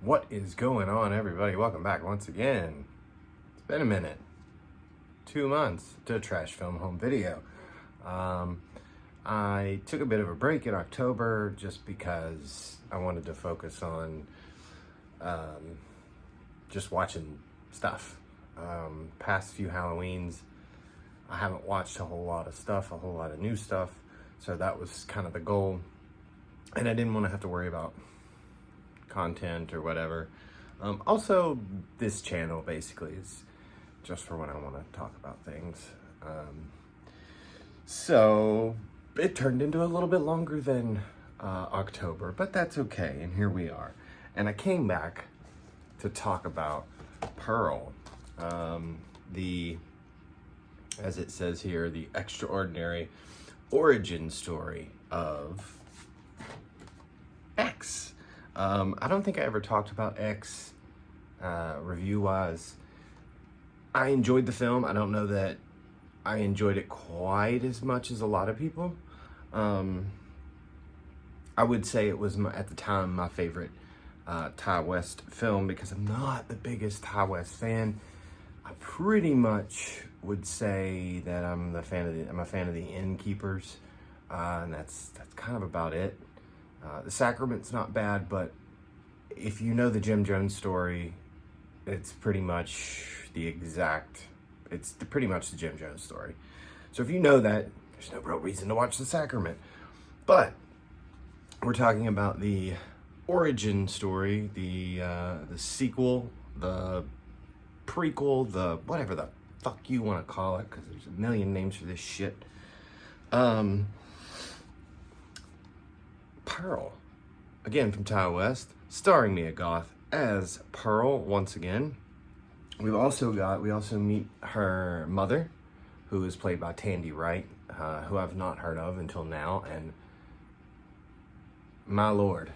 What is going on, everybody? Welcome back once again. It's been a minute. 2 months to Trash Film Home Video. I took a bit of a break in October just because I wanted to focus on just watching stuff. Past few Halloweens, I haven't watched a whole lot of stuff, a whole lot of new stuff. So that was kind of the goal. And I didn't want to have to worry about content or whatever. Also, this channel basically is just for when I want to talk about things. So it turned into a little bit longer than October, but that's okay. And here we are. And I came back to talk about Pearl, as it says here, the extraordinary origin story of X. I don't think I ever talked about X review-wise. I enjoyed the film. I don't know that I enjoyed it quite as much as a lot of people. I would say it was, at the time, my favorite Ty West film because I'm not the biggest Ty West fan. I pretty much would say that I'm a fan of the Innkeepers, and that's kind of about it. The Sacrament's not bad, but if you know the Jim Jones story, it's pretty much pretty much the Jim Jones story. So if you know that, there's no real reason to watch The Sacrament. But we're talking about the origin story, the sequel, the prequel, the whatever the fuck you want to call it, because there's a million names for this shit. Pearl, again from Ty West, starring Mia Goth as Pearl once again. We also meet her mother, who is played by Tandy Wright, who I've not heard of until now, and my lord,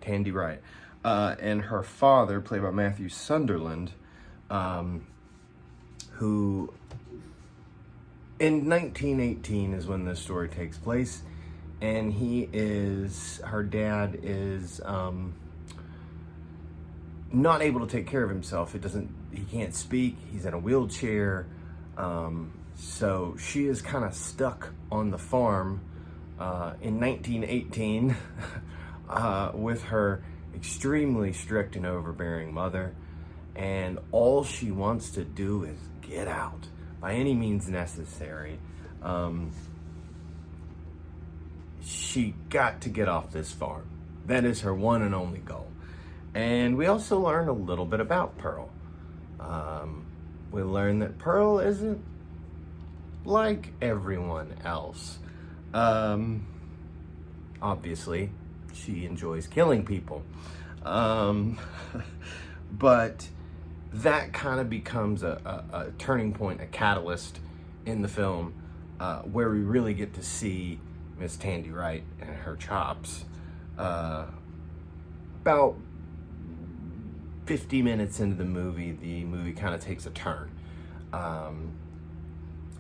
Tandy Wright, and her father, played by Matthew Sunderland, who in 1918 is when this story takes place. And her dad is not able to take care of himself. He can't speak, he's in a wheelchair. So she is kind of stuck on the farm in 1918 with her extremely strict and overbearing mother. And all she wants to do is get out by any means necessary. She got to get off this farm. That is her one and only goal. And we also learn a little bit about Pearl. We learn that Pearl isn't like everyone else. Obviously, she enjoys killing people. But that kind of becomes a turning point, a catalyst in the film, where we really get to see Miss Tandy Wright and her chops. About 50 minutes into the movie kind of takes a turn.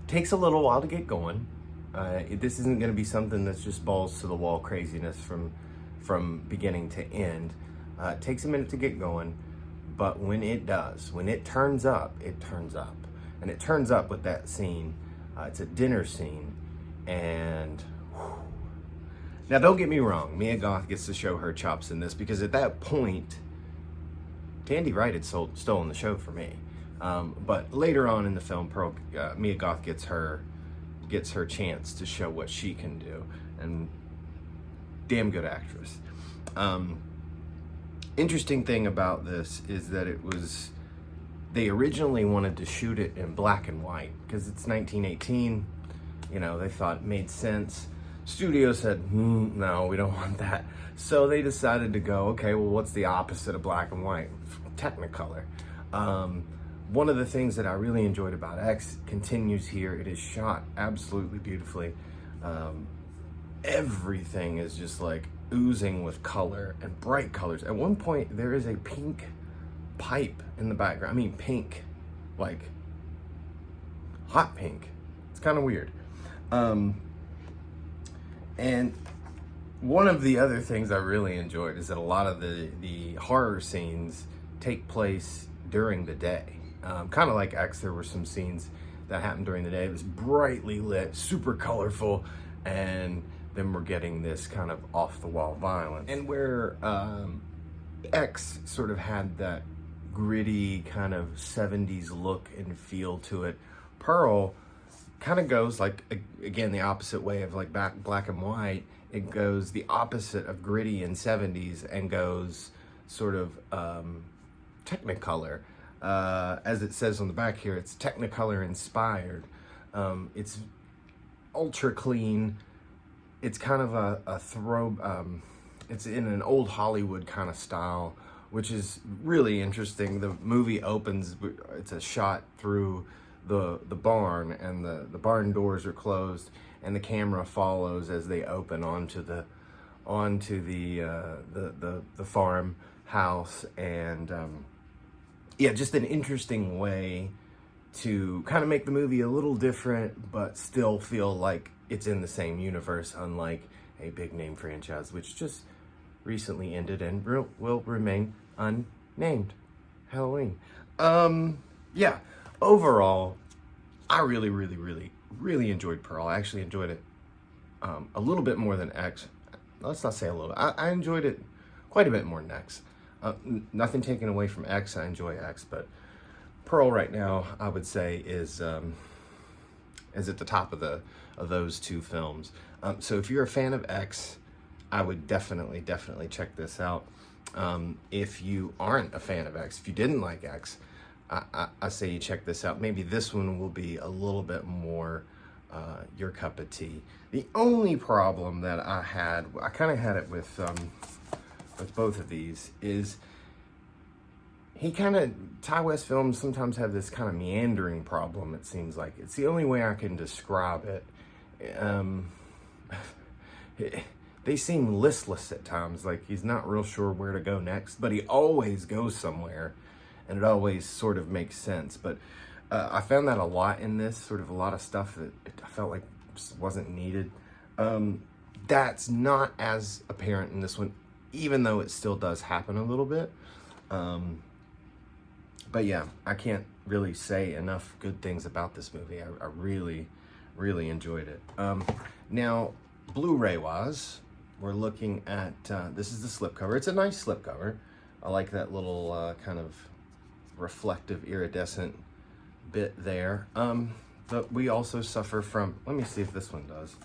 Takes a little while to get going. This isn't going to be something that's just balls to the wall craziness from beginning to end. It takes a minute to get going, but when it does, when it turns up, it turns up. And it turns up with that scene. It's a dinner scene, and now, don't get me wrong, Mia Goth gets to show her chops in this because at that point, Tandy Wright had stolen the show for me. But later on in the film, Mia Goth gets her chance to show what she can do, and damn good actress. Interesting thing about this is that they originally wanted to shoot it in black and white because it's 1918. You know, they thought it made sense. Studio said, no, we don't want that. So they decided to go, okay, well, what's the opposite of black and white? Technicolor. One of the things that I really enjoyed about X continues here. It is shot absolutely beautifully. Everything is just like oozing with color and bright colors. At one point, there is a pink pipe in the background. I mean, pink, like hot pink. It's kind of weird. And One of the other things I really enjoyed is that a lot of the horror scenes take place during the day. Kind of like X, there were some scenes that happened during the day. It was brightly lit, super colorful, and then we're getting this kind of off-the-wall violence. And where X sort of had that gritty kind of 70s look and feel to it, Pearl kind of goes like, again, the opposite way of like black and white. It goes the opposite of gritty and 70s and goes sort of Technicolor. As it says on the back here, it's Technicolor inspired. It's ultra clean. It's kind of a throw, it's in an old Hollywood kind of style, which is really interesting. The movie opens, it's a shot through the barn, and the barn doors are closed, and the camera follows as they open onto the farmhouse, and yeah, just an interesting way to kind of make the movie a little different, but still feel like it's in the same universe, unlike a big name franchise, which just recently ended and will remain unnamed. Halloween. Yeah, overall, I really enjoyed Pearl. I actually enjoyed it a little bit more than X. Let's not say a little. I enjoyed it quite a bit more than X. Nothing taken away from X. I enjoy X, but Pearl right now, I would say, is at the top of those two films. So if you're a fan of X, I would definitely check this out. If you aren't a fan of X, if you didn't like X, I say you check this out. Maybe this one will be a little bit more your cup of tea. The only problem that I kind of had it with both of these, is Ty West films sometimes have this kind of meandering problem, it seems like. It's the only way I can describe it. They seem listless at times, like he's not real sure where to go next, but he always goes somewhere, and it always sort of makes sense. But I found that a lot in this, sort of a lot of stuff that I felt like just wasn't needed. That's not as apparent in this one, even though it still does happen a little bit. But yeah, I can't really say enough good things about this movie. I really enjoyed it. Now, Blu Ray wise, we're looking at, this is the slipcover. It's a nice slipcover. I like that little kind of reflective iridescent bit there. But we also suffer from, let me see if this one does.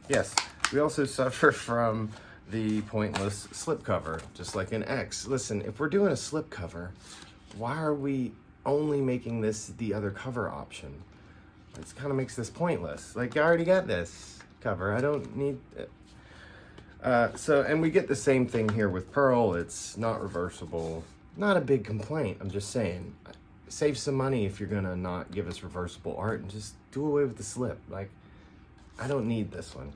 Yes, we also suffer from the pointless slipcover, just like in X. Listen, if we're doing a slipcover, why are we only making this the other cover option? It kind of makes this pointless. Like, I already got this cover. I don't need it. And we get the same thing here with Pearl. It's not reversible. Not a big complaint. I'm just saying, save some money if you're gonna not give us reversible art, and just do away with the slip. Like, I don't need this one.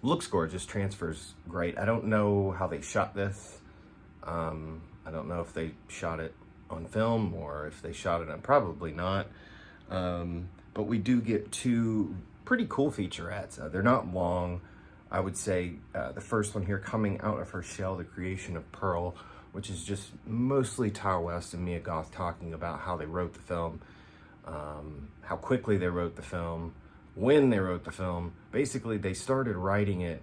Looks gorgeous, transfers great. I don't know how they shot this. I don't know if they shot it on film or if they shot it on, probably not. But we do get two pretty cool featurettes. They're not long. I would say the first one here, Coming Out of Her Shell, The Creation of Pearl, which is just mostly Ty West and Mia Goth talking about how they wrote the film, how quickly they wrote the film, when they wrote the film. Basically, they started writing it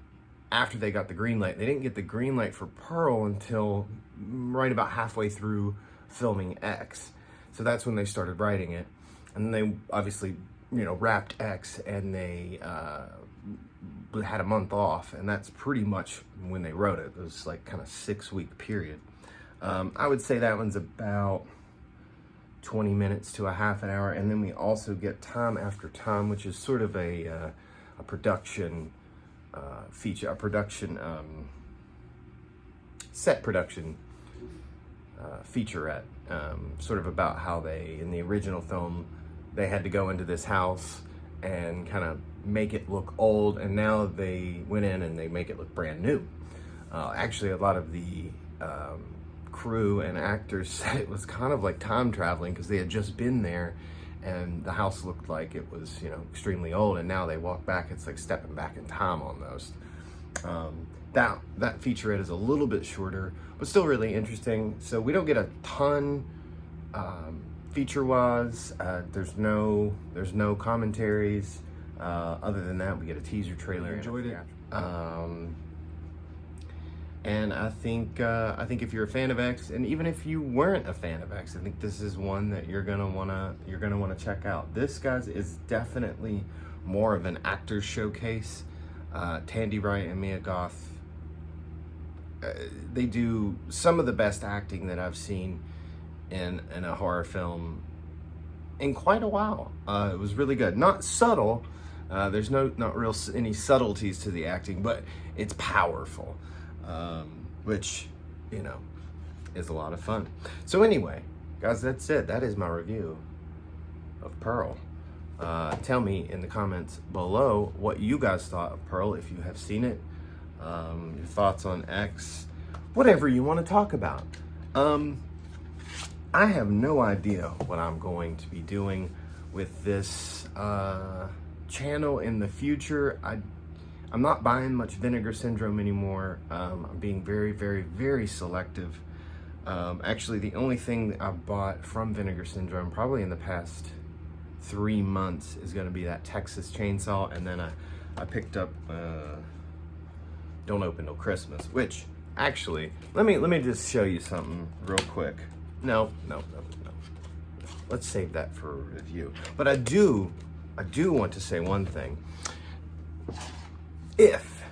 after they got the green light. They didn't get the green light for Pearl until right about halfway through filming X. So that's when they started writing it. And they obviously, wrapped X, and they had a month off, and that's pretty much when they wrote it. It was like kind of 6-week period. I would say that one's about 20 minutes to a half an hour. And then we also get Time After Time, which is sort of a production feature, a production, set production featurette, sort of about how they, in the original film, they had to go into this house and kind of make it look old, and now they went in and they make it look brand new. Actually, a lot of the crew and actors said it was kind of like time traveling, because they had just been there and the house looked like it was, you know, extremely old, and now they walk back, it's like stepping back in time almost. That featurette is a little bit shorter, but still really interesting. So we don't get a ton feature-wise. There's no commentaries. Other than that, we get a teaser trailer. I enjoyed it. And I think if you're a fan of X, and even if you weren't a fan of X, I think this is one that you're gonna wanna check out. This, guys, is definitely more of an actor's showcase. Tandy Wright and Mia Goth, they do some of the best acting that I've seen in a horror film in quite a while. It was really good. Not subtle. There's not real any subtleties to the acting, but it's powerful. Which, you know, is a lot of fun. So anyway, guys, that's it. That is my review of Pearl. Tell me in the comments below what you guys thought of Pearl, if you have seen it, your thoughts on X, whatever you want to talk about. I have no idea what I'm going to be doing with this channel in the future. I'm not buying much Vinegar Syndrome anymore. I'm being very, very, very selective. Actually, the only thing that I've bought from Vinegar Syndrome probably in the past 3 months is going to be that Texas Chainsaw, and then I picked up Don't Open Till Christmas, which actually, let me just show you something real quick. No. Let's save that for a review. But I do want to say one thing. If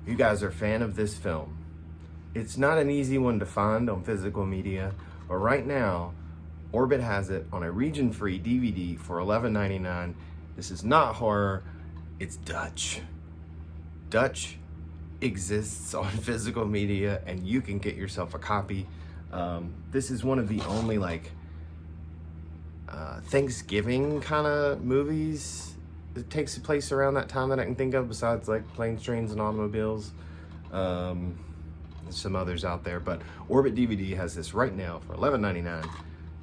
you guys are a fan of this film, it's not an easy one to find on physical media, but right now, Orbit has it on a region-free DVD for $11.99. This is not horror, it's Dutch. Dutch exists on physical media, and you can get yourself a copy. This is one of the only, like, Thanksgiving kind of movies. It takes place around that time that I can think of, besides like Planes, Trains, and Automobiles. There's some others out there, but Orbit DVD has this right now for $11.99.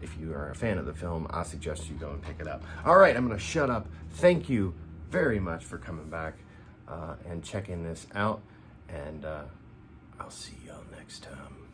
If you are a fan of the film, I suggest you go and pick it up. All right, I'm gonna shut up. Thank you very much for coming back and checking this out, and I'll see y'all next time.